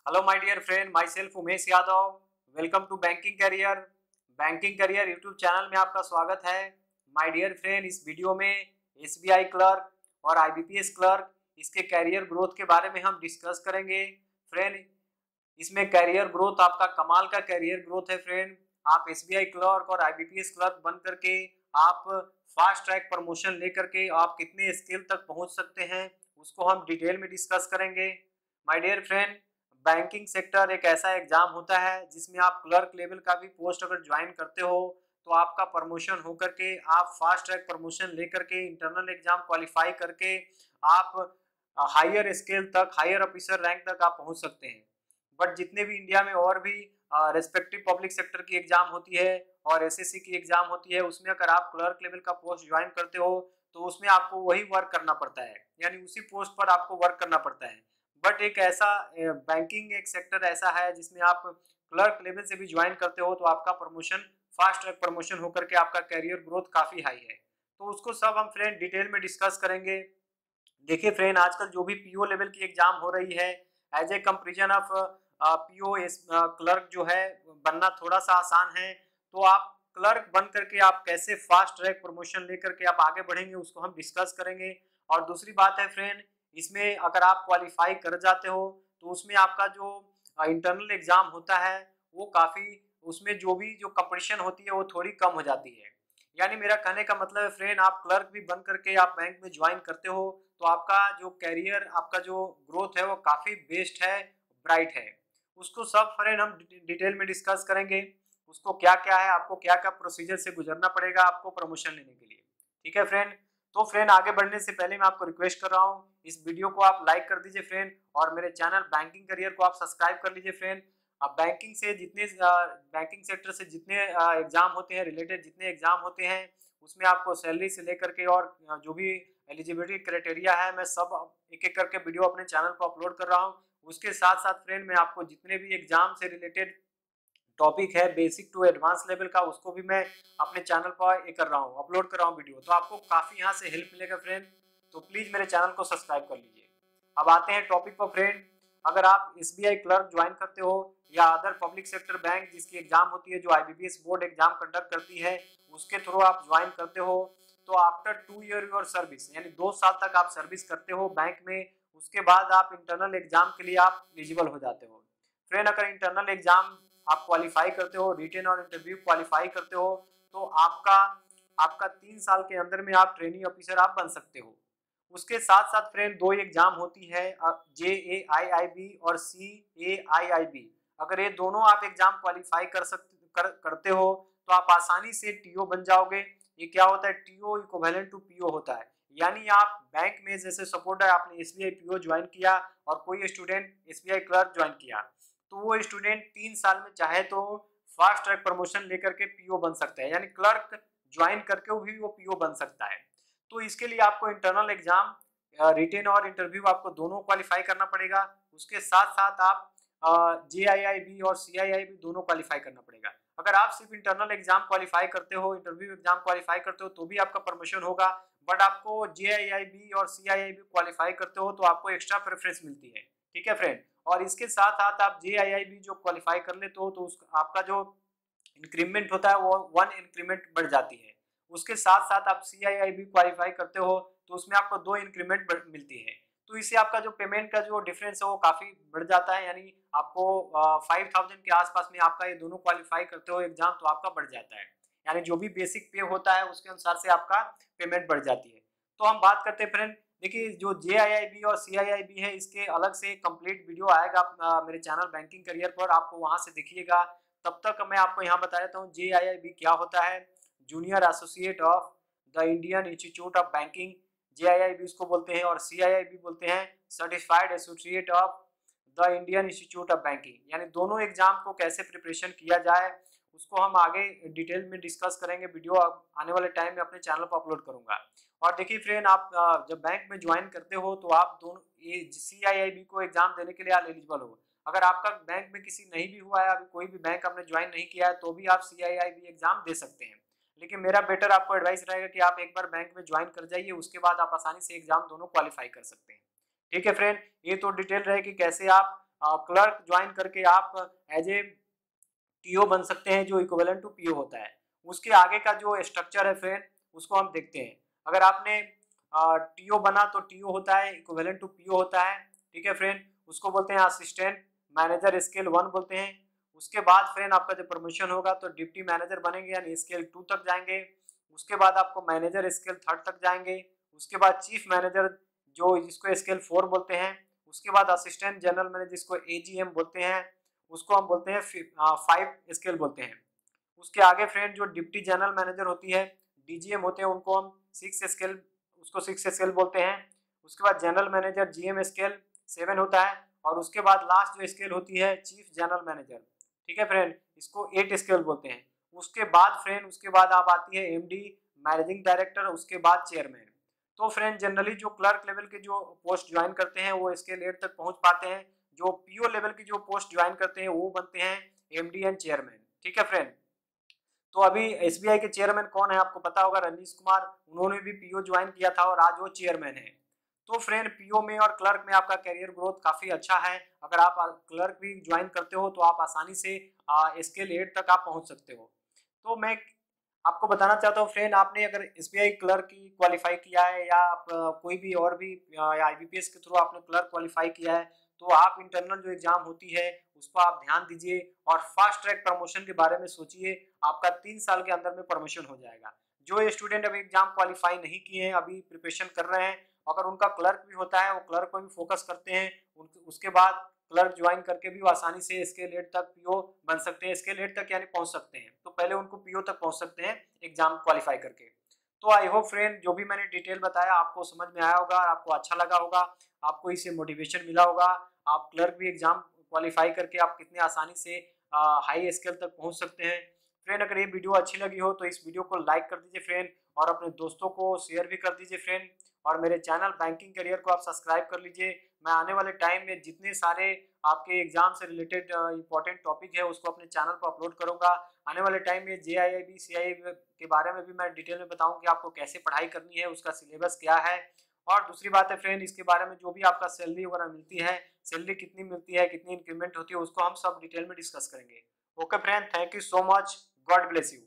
Hello my dear friend, myself Umesh Yadav. Welcome to banking career. Banking career YouTube channel में आपका स्वागत है। My dear friend, इस video में एसबीआई क्लर्क और आईबीपीएस क्लर्क इसके कैरियर ग्रोथ के बारे में हम डिस्कस करेंगे। फ्रेंड, इसमें कैरियर ग्रोथ आपका कमाल का कैरियर ग्रोथ है। फ्रेंड, आप एसबीआई क्लर्क और आईबीपीएस क्लर्क बन करके आप फास्ट ट्रैक प्रमोशन लेकर के आप कितने स्केल तक पहुंच सकते हैं उसको हम डिटेल में डिस्कस करेंगे। My dear friend, banking sector एक ऐसा एग्जाम होता है जिसमें आप क्लर्क लेवल का भी पोस्ट अगर ज्वाइन करते हो तो आपका प्रमोशन होकर के आप फास्ट ट्रैक प्रमोशन लेकर के इंटरनल एग्जाम क्वालिफाई करके आप हायर स्केल तक, हायर ऑफिसर रैंक तक आप पहुंच सकते हैं। बट जितने भी इंडिया में और भी रेस्पेक्टिव पब्लिक सेक्टर की एग्जाम होती है और एसएससी की एग्जाम होती है, उसमें अगर आप क्लर्क लेवल का पोस्ट ज्वाइन करते हो तो उसमें आपको वही वर्क करना पड़ता है, यानी उसी पोस्ट पर आपको वर्क करना पड़ता है। बट एक ऐसा बैंकिंग एक सेक्टर ऐसा है जिसमें आप क्लर्क लेवल से भी ज्वाइन करते हो तो आपका प्रमोशन फास्ट ट्रैक प्रमोशन होकर के आपका कैरियर ग्रोथ काफी हाई है। तो उसको सब हम फ्रेंड डिटेल में डिस्कस करेंगे। देखिए फ्रेंड, आजकल जो भी पीओ लेवल की एग्जाम हो रही है, as a comparison of PO clerk जो है बनना थोड़ा सा आसान है। तो आप क्लर्क बन करके आप कैसे फास्ट ट्रैक प्रमोशन लेकर के आप आगे बढ़ेंगे उसको हम डिस्कस करेंगे। और दूसरी बात है फ्रेंड, इसमें अगर आप क्वालिफाई कर जाते हो तो उसमें आपका जो इंटरनल एग्जाम होता है वो काफी, उसमें जो कंपटीशन होती है वो थोड़ी कम हो जाती है। यानी मेरा कहने का मतलब है फ्रेंड, आप क्लर्क भी बन करके आप बैंक में ज्वाइन करते हो तो आपका जो कैरियर, आपका जो ग्रोथ है वो काफी बेस्ट है, ब्राइट है। उसको सब फ्रेंड हम डिटेल में डिस्कस करेंगे। उसको क्या क्या है, आपको क्या क्या प्रोसीजर से गुजरना पड़ेगा आपको प्रमोशन लेने के लिए। ठीक है फ्रेंड। तो फ्रेंड, आगे बढ़ने से पहले मैं आपको रिक्वेस्ट कर रहा हूँ, इस वीडियो को आप लाइक कर दीजिए फ्रेंड, और मेरे चैनल बैंकिंग करियर को आप सब्सक्राइब कर लीजिए फ्रेंड। अब बैंकिंग सेक्टर से जितने एग्जाम होते हैं, रिलेटेड जितने एग्जाम होते हैं, उसमें आपको सैलरी से लेकर के और जो भी एलिजिबिलिटी क्राइटेरिया है, मैं सब एक एक करके वीडियो अपने चैनल पर अपलोड कर रहा हूँ। उसके साथ साथ फ्रेंड, मैं आपको जितने भी एग्जाम से रिलेटेड टॉपिक है बेसिक टू एडवांस लेवल का, उसको भी मैं अपने चैनल पर कर रहा हूँ, अपलोड कर रहा हूँ वीडियो। तो आपको काफी यहाँ से हेल्प मिलेगा फ्रेंड। तो प्लीज मेरे चैनल को सब्सक्राइब कर लीजिए। अब आते हैं टॉपिक पर फ्रेंड। अगर आप एसबीआई क्लर्क ज्वाइन करते हो या अदर पब्लिक सेक्टर बैंक जिसकी एग्जाम होती है, जो आईबीपीएस बोर्ड एग्जाम कंडक्ट करती है, उसके थ्रू आप ज्वाइन करते हो तो आफ्टर 2 ईयर योर सर्विस, यानी 2 साल तक आप सर्विस करते हो बैंक में, उसके बाद आप इंटरनल एग्जाम के लिए आप एलिजिबल हो जाते हो। फ्रेंड, अगर इंटरनल एग्जाम आप क्वालिफाई करते हो, रिटेन और इंटरव्यू क्वालिफाई करते हो, तो आपका आपका 3 साल के अंदर में आप ट्रेनिंग ऑफिसर आप बन सकते हो। उसके साथ साथ फ्रेंड, दो एग्जाम होती है, JAIIB और CAIIB। अगर ये दोनों आप एग्जाम क्वालिफाई करते हो तो आप आसानी से टीओ बन जाओगे। ये क्या होता है, टीओ इक्विवेलेंट टू पीओ होता है। यानी आप बैंक में, जैसे सपोर्ट है आपने एसबीआई पीओ ज्वाइन किया और कोई स्टूडेंट एसबीआई क्लर्क ज्वाइन किया, तो वो स्टूडेंट 3 साल में चाहे तो फास्ट ट्रैक प्रमोशन लेकर के पीओ बन सकता है, यानी क्लर्क ज्वाइन करके भी वो पीओ बन सकता है। तो इसके लिए आपको इंटरनल एग्जाम, रिटेन और इंटरव्यू आपको दोनों क्वालिफाई करना पड़ेगा। उसके साथ साथ आप JIIB और CIIB दोनों क्वालिफाई करना पड़ेगा। अगर आप सिर्फ इंटरनल एग्जाम क्वालिफाई करते हो, इंटरव्यू एग्जाम क्वालिफाई करते हो तो भी आपका प्रमोशन होगा। बट आपको JIIB और CIIB क्वालिफाई करते हो तो आपको एक्स्ट्रा प्रेफरेंस मिलती है। ठीक है फ्रेंड। और इसके साथ साथ आप JIIB जो क्वालिफाई कर लेते हो तो आपका जो इंक्रीमेंट होता है वो 1 इंक्रीमेंट बढ़ जाती है। उसके साथ साथ आप CIIB क्वालिफाई करते हो तो उसमें आपको 2 इंक्रीमेंट मिलती है। तो इससे आपका जो पेमेंट का जो डिफरेंस है वो काफी बढ़ जाता है, यानी आपको 5000 के आसपास में आपका ये दोनों क्वालिफाई करते हो एग्जाम तो आपका बढ़ जाता है। यानी जो भी बेसिक पे होता है उसके अनुसार से आपका पेमेंट बढ़ जाती है। तो हम बात करते हैं फ्रेंड, देखिए जो JIIB और CIIB है, इसके अलग से कंप्लीट वीडियो आएगा मेरे चैनल बैंकिंग करियर पर, आपको वहां से देखिएगा। तब तक मैं आपको यहाँ बता देता हूँ JIIB क्या होता है। Junior associate of the Indian institute of banking, JIIB उसको बोलते हैं, और CIIB बोलते हैं certified associate of the Indian institute of banking. यानी दोनों एग्जाम को कैसे प्रिपरेशन किया जाए उसको हम आगे डिटेल में डिस्कस करेंगे। वीडियो आने वाले टाइम में अपने चैनल पर अपलोड करूंगा। और देखिए फ्रेंड, आप जब बैंक में ज्वाइन करते हो तो आप दोनों ये CIIB को एग्जाम देने के लिए आप एलिजिबल हो। अगर आपका बैंक में किसी नहीं भी हुआ है, अभी कोई भी बैंक आपने ज्वाइन नहीं किया है, तो भी आप CIIB एग्जाम दे सकते हैं। लेकिन मेरा बेटर आपको एडवाइस रहेगा कि आप एक बार बैंक में ज्वाइन कर जाइए, उसके बाद आप आसानी से एग्जाम दोनों क्वालिफाई कर सकते हैं। ठीक है फ्रेंड, ये तो डिटेल रहे कि कैसे आप क्लर्क ज्वाइन करके आप एज ए टीओ बन सकते हैं, जो इक्विवेलेंट टू पीओ होता है। उसके आगे का जो स्ट्रक्चर है फ्रेंड, उसको हम देखते हैं। अगर आपने टीओ बना तो टीओ होता है इक्विवेलेंट टू पीओ होता है, ठीक है फ्रेंड। उसको बोलते हैं असिस्टेंट मैनेजर स्केल 1 बोलते हैं। उसके बाद फ्रेंड आपका जब प्रमोशन होगा तो डिप्टी मैनेजर बनेंगे, यानी स्केल 2 तक जाएंगे। उसके बाद आपको मैनेजर स्केल 3 तक जाएंगे। उसके बाद चीफ मैनेजर जो जिसको स्केल 4 बोलते हैं। उसके बाद असिस्टेंट जनरल मैनेजर जिसको एजीएम बोलते हैं, उसको हम बोलते हैं 5 स्केल बोलते हैं। उसके आगे फ्रेंड जो डिप्टी जनरल मैनेजर होती है, डीजीएम होते हैं, उनको हम 6 स्केल, उसको 6 स्केल बोलते हैं। उसके बाद जनरल मैनेजर जीएम स्केल 7 होता है। और उसके बाद लास्ट जो स्केल होती है चीफ जनरल मैनेजर, ठीक है फ्रेंड, इसको 8 स्केल बोलते हैं। उसके बाद फ्रेंड उसके बाद आप आती है एमडी मैनेजिंग डायरेक्टर, उसके बाद चेयरमैन। तो फ्रेंड जनरली जो क्लर्क लेवल के जो पोस्ट ज्वाइन करते हैं वो स्केल 8 तक पहुंच पाते हैं। जो पीओ लेवल की जो पोस्ट ज्वाइन करते हैं वो बनते हैं एमडी एंड चेयरमैन, ठीक है फ्रेंड। तो अभी एसबीआई के चेयरमैन कौन है आपको पता होगा, रनीश कुमार, उन्होंने भी पीओ ज्वाइन किया था और आज वो चेयरमैन है। तो फ्रेंड पीओ में और क्लर्क में आपका कैरियर ग्रोथ काफी अच्छा है। अगर आप क्लर्क भी ज्वाइन करते हो तो आप आसानी से स्केल 8 तक आप पहुंच सकते हो। तो मैं आपको बताना चाहता हूँ फ्रेंड, आपने अगर एसबीआई क्लर्क की क्वालिफाई किया है या आप कोई भी और भी आईबीपीएस के थ्रू आपने क्लर्क क्वालिफाई किया है, तो आप इंटरनल जो एग्जाम होती है उस पर आप ध्यान दीजिए और फास्ट ट्रैक प्रमोशन के बारे में सोचिए। आपका 3 साल के अंदर में प्रमोशन हो जाएगा। जो स्टूडेंट अभी एग्जाम क्वालिफाई नहीं किए हैं, अभी प्रिपरेशन कर रहे हैं, अगर उनका क्लर्क भी होता है वो क्लर्क पर भी फोकस करते हैं, उसके बाद क्लर्क ज्वाइन करके भी वो आसानी से स्केल 8 तक पीओ बन सकते हैं। स्केल 8 तक यानी पहुंच सकते हैं, तो पहले उनको पीओ तक पहुंच सकते हैं एग्जाम क्वालिफाई करके। तो आई होप फ्रेंड जो भी मैंने डिटेल बताया आपको समझ में आया होगा, आपको अच्छा लगा होगा, आपको इससे मोटिवेशन मिला होगा। आप क्लर्क भी एग्जाम क्वालिफाई करके आप कितने आसानी से हाई स्केल तक पहुंच सकते हैं। फ्रेंड अगर ये वीडियो अच्छी लगी हो तो इस वीडियो को लाइक कर दीजिए फ्रेंड, और अपने दोस्तों को शेयर भी कर दीजिए फ्रेंड। और मेरे चैनल बैंकिंग करियर को आप सब्सक्राइब कर लीजिए। मैं आने वाले टाइम में जितने सारे आपके एग्जाम से रिलेटेड इंपॉर्टेंट टॉपिक है उसको अपने चैनल पर अपलोड करूंगा। आने वाले टाइम में जेआईआईबी सीआईबी के बारे में भी मैं डिटेल में बताऊं कि आपको कैसे पढ़ाई करनी है, उसका सिलेबस क्या है। और दूसरी बात है फ्रेंड, इसके बारे में जो भी आपका सैलरी वगैरह मिलती है, सैलरी कितनी मिलती है, कितनी इंक्रीमेंट होती है, उसको हम सब डिटेल में डिस्कस करेंगे। Okay friend, thank you so much, God bless you.